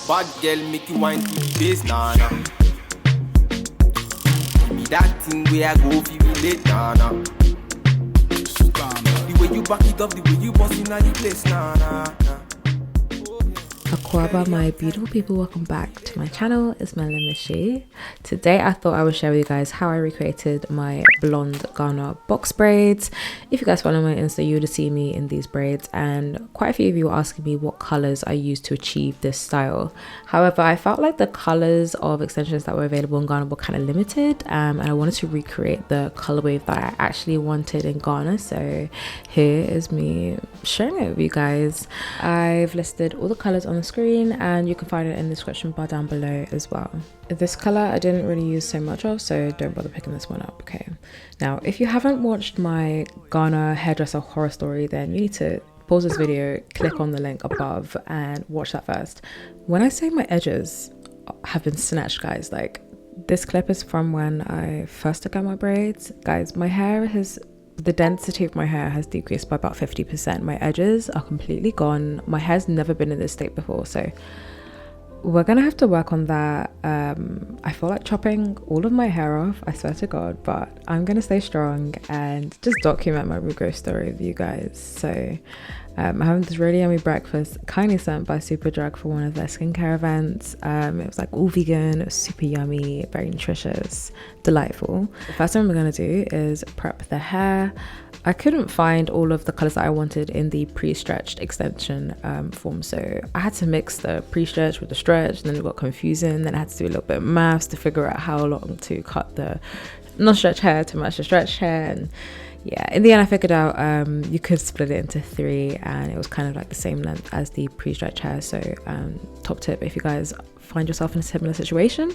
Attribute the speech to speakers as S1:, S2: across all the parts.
S1: Bad girl make you wine to the bass, nah nah. Give me that thing where I go feel relate, nah nah. The way you back it up, the way you bust in the place, nah nah nah.
S2: Akwaba, my beautiful people, welcome back to my channel. It's Melanie Mishi. Today I thought I would share with you guys how I recreated my blonde Ghana box braids. If you guys follow my Insta, you would have seen me in these braids, and quite a few of you were asking me what colors I used to achieve this style. However, I felt like the colors of extensions that were available in Ghana were kind of limited, and I wanted to recreate the colorway that I actually wanted in Ghana. So here is me sharing it with you guys. I've listed all the colors on the screen, and you can find it in the description bar down below as well. This color I didn't really use so much of, so don't bother picking this one up. Okay, now if you haven't watched my Ghana hairdresser horror story, then you need to pause this video, click on the link above and watch that first. When I say my edges have been snatched, guys, like this clip is from when I first took out my braids. Guys, my hair has, the density of my hair has decreased by about 50%. My edges are completely gone. My hair's never been in this state before, so we're gonna have to work on that. I feel like chopping all of my hair off, I swear to God, but I'm gonna stay strong and just document my regrowth story with you guys. So I'm having this really yummy breakfast, kindly sent by Superdrug for one of their skincare events. It was like all vegan, it was super yummy, very nutritious, delightful. The first thing we're gonna do is prep the hair. I couldn't find all of the colors that I wanted in the pre-stretched extension form, so I had to mix the pre-stretch with the stretch, and then it got confusing. Then I had to do a little bit of maths to figure out how long to cut the non-stretch hair to match the stretch hair. And yeah, in the end I figured out you could split it into 3, and it was kind of like the same length as the pre-stretch hair. So top tip, if you guys find yourself in a similar situation,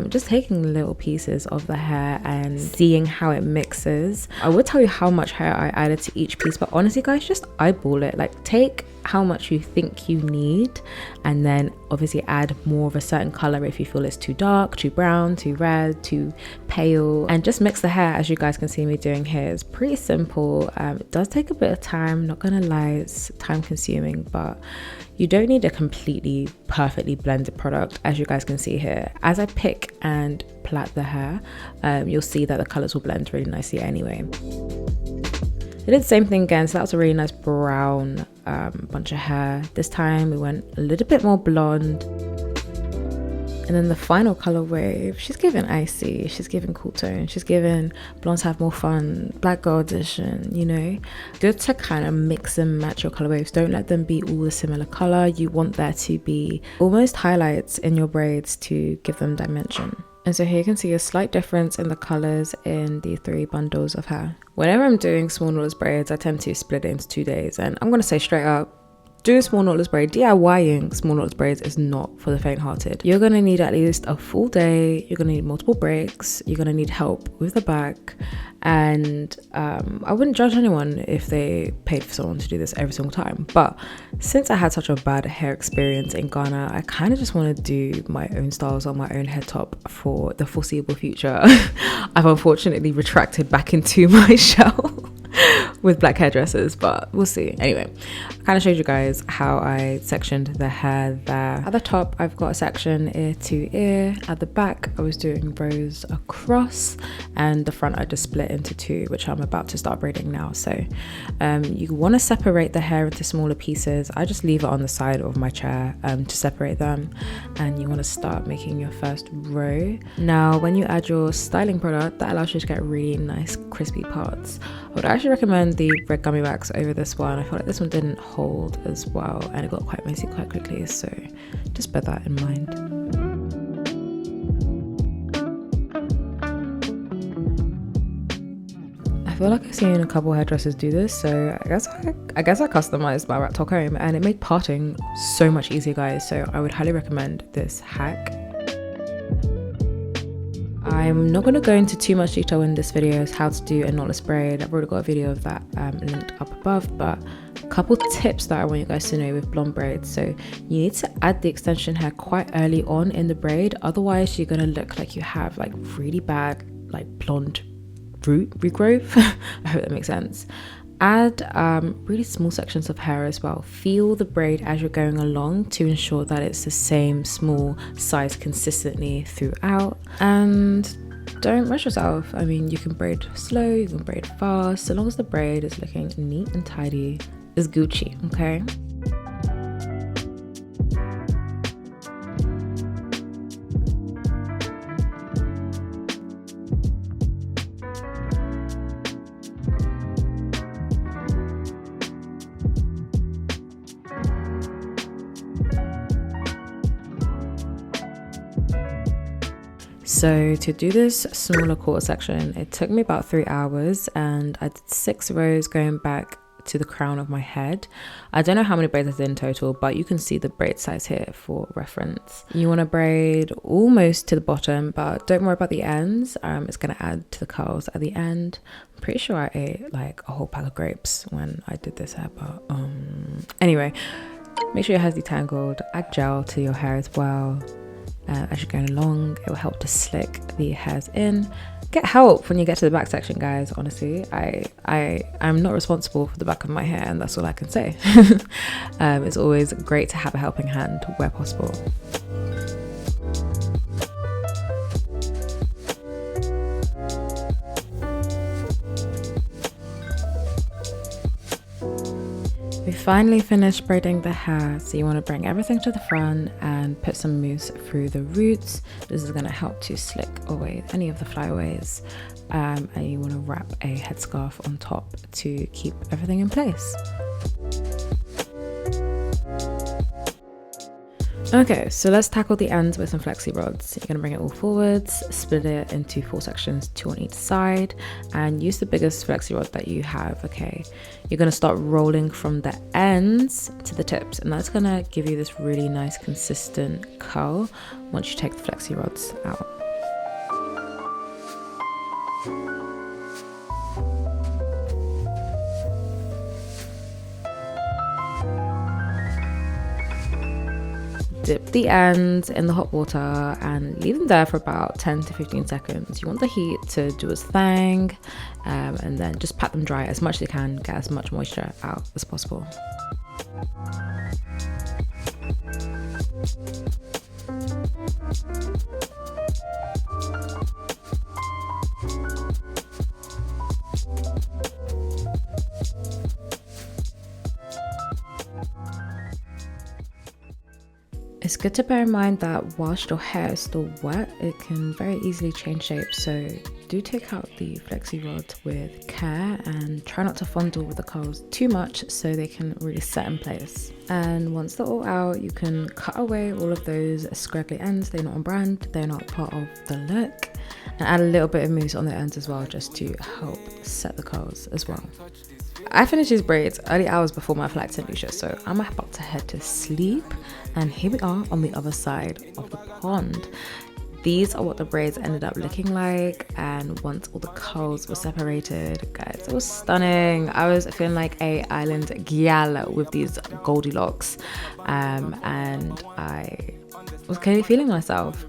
S2: just taking little pieces of the hair and seeing how it mixes. I would tell you how much hair I added to each piece, but honestly guys, just eyeball it. Like, take how much you think you need, and then obviously add more of a certain color if you feel it's too dark, too brown, too red, too pale, and just mix the hair as you guys can see me doing here. It's pretty simple. It does take a bit of time, not gonna lie, it's time consuming, but you don't need a completely perfectly blended product. As you guys can see here, as I pick and plait the hair, you'll see that the colors will blend really nicely anyway. I did the same thing again, so that was a really nice brown bunch of hair. This time we went a little bit more blonde. And then the final color wave, she's giving icy, she's giving cool tone, she's giving blondes have more fun, black girl edition, you know. Good to kind of mix and match your color waves. Don't let them be all a similar color. You want there to be almost highlights in your braids to give them dimension. And so here you can see a slight difference in the colors in the 3 bundles of hair. Whenever I'm doing small knotless braids, I tend to split it into 2 days, and I'm gonna say straight up, doing small knotless braid, DIYing small knotless braids is not for the faint-hearted. You're gonna need at least a full day, you're gonna need multiple breaks, you're gonna need help with the back, and I wouldn't judge anyone if they paid for someone to do this every single time. But since I had such a bad hair experience in Ghana, I kind of just want to do my own styles on my own head top for the foreseeable future. I've unfortunately retracted back into my shell with black hairdressers, but we'll see. Anyway, I kind of showed you guys how I sectioned the hair there. At the top, I've got a section ear to ear. At the back, I was doing rows across, and the front I just split into 2, which I'm about to start braiding now. So you want to separate the hair into smaller pieces. I just leave it on the side of my chair to separate them, and you want to start making your first row. Now, when you add your styling product, that allows you to get really nice crispy parts. I would actually recommend the red gummy wax over this one. I feel like this one didn't hold as well, and it got quite messy quite quickly, so just bear that in mind. I feel like I've seen a couple hairdressers do this, so I guess I customized my wrap top home, and it made parting so much easier, guys. So I would highly recommend this hack. I'm not going to go into too much detail in this video as how to do a knotless braid. I've already got a video of that linked up above, but a couple tips that I want you guys to know with blonde braids. So you need to add the extension hair quite early on in the braid, otherwise you're going to look like you have like really bad like blonde root regrowth. I hope that makes sense. Add really small sections of hair as well. Feel the braid as you're going along to ensure that it's the same small size consistently throughout. And don't rush yourself. I mean, you can braid slow, you can braid fast, so long as the braid is looking neat and tidy, is Gucci, okay? So to do this smaller quarter section, it took me about 3 hours, and I did 6 rows going back to the crown of my head. I don't know how many braids I did in total, but you can see the braid size here for reference. You want to braid almost to the bottom, but don't worry about the ends. It's going to add to the curls at the end. I'm pretty sure I ate like a whole pack of grapes when I did this hair, but anyway, make sure your hair's detangled. Add gel to your hair as well. As you're going along, it will help to slick the hairs in. Get help when you get to the back section, guys. Honestly, I'm not responsible for the back of my hair, and that's all I can say. It's always great to have a helping hand where possible. We finally finished braiding the hair, so you want to bring everything to the front and put some mousse through the roots. This is going to help to slick away any of the flyaways, and you want to wrap a headscarf on top to keep everything in place. Okay, so let's tackle the ends with some flexi rods. You're going to bring it all forwards, split it into 4 sections, 2 on each side, and use the biggest flexi rod that you have, okay? You're going to start rolling from the ends to the tips, and that's going to give you this really nice consistent curl once you take the flexi rods out. Dip the ends in the hot water and leave them there for about 10 to 15 seconds. You want the heat to do its thing, and then just pat them dry as much as you can, get as much moisture out as possible. It's good to bear in mind that whilst your hair is still wet, it can very easily change shape, so do take out the flexi rods with care and try not to fondle with the curls too much so they can really set in place. And once they're all out, you can cut away all of those scraggly ends. They're not on brand, they're not part of the look, and add a little bit of mousse on the ends as well, just to help set the curls as well. I finished these braids early hours before my flight to St. Lucia, so I'm about to head to sleep, and here we are on the other side of the pond. These are what the braids ended up looking like, and once all the curls were separated, guys, it was stunning. I was feeling like a island gal with these Goldilocks, and I was clearly feeling myself.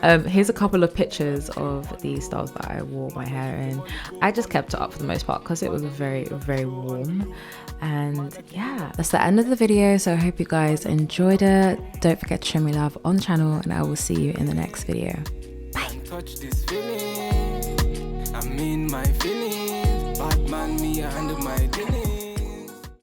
S2: Here's a couple of pictures of the styles that I wore my hair in. I just kept it up for the most part because it was very, very warm. And yeah, that's the end of the video, so I hope you guys enjoyed it. Don't forget to show me love on the channel, and I will see you in the next video. Bye. Touch this feeling. I mean my feelings. Bad man, me under my